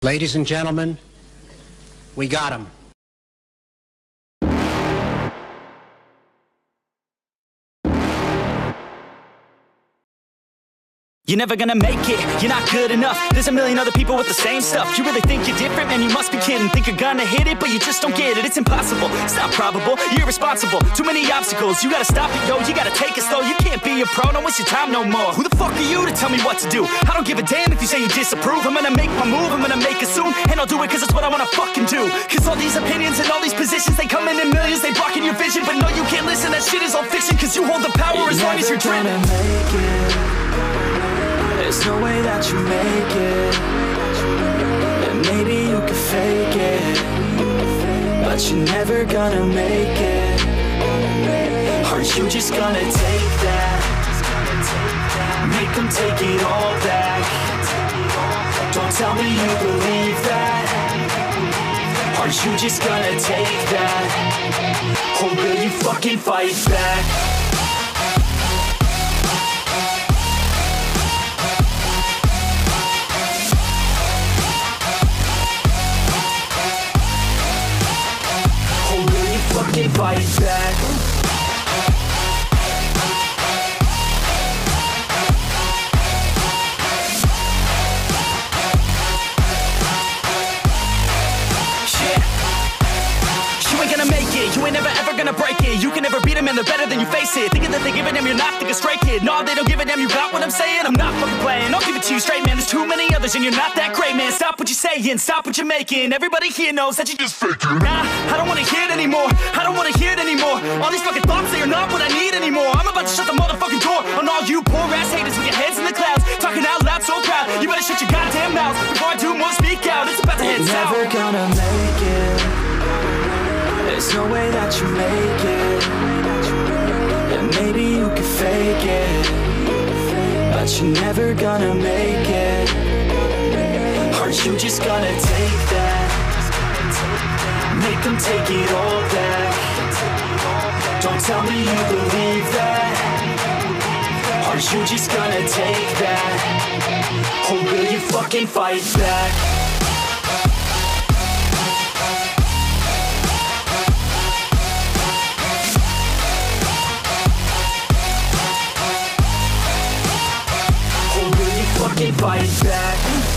Ladies and gentlemen, we got him. You're never gonna make it, you're not good enough. There's a million other people with the same stuff. You really think you're different? Man, you must be kidding. Think you're gonna hit it, but you just don't get it. It's impossible, it's not probable, you're irresponsible. Too many obstacles, you gotta stop it, yo. You gotta take it slow, you can't be a pro. Don't waste your time no more. Who the fuck are you to tell me what to do? I don't give a damn if you say you disapprove. I'm gonna make my move, I'm gonna make it soon. And I'll do it cause it's what I wanna fucking do. Cause all these opinions and all these positions, they come in millions, they blocking your vision. But no, you can't listen, that shit is all fiction. Cause you hold the power as long as you're dreaming. There's no way that you make it. And maybe you can fake it, but you're never gonna make it. Are you just gonna take that? Make them take it all back. Don't tell me you believe that. Are you just gonna take that? Or will you fucking fight back? Fight back. You ain't gonna make it, you ain't never ever gonna break it. You can never beat them and they're better than you face it. Thinking that they give a damn, you're not, think a straight kid. No, they don't give a damn, you got what I'm saying? I'm not fucking playing, I'll give it to you straight, man. There's too many others and you're not that great, man. Stop what you're saying, stop what you're making. Everybody here knows that you just faking. Nah, I don't wanna hear it anymore, I don't wanna hear it anymore. All these fucking thoughts, they are not what I need anymore. I'm about to shut the motherfucking door on all you poor ass haters with your heads in the clouds, talking out loud so proud. You better shut your goddamn mouth before I do more speak out. It's about to head south. Never gonna make it. There's no way that you make it. And maybe you can fake it, but you're never gonna make it. Are you just gonna take that? Make them take it all back. Don't tell me you believe that. Are you just gonna take that? Or will you fucking fight back? Fight back.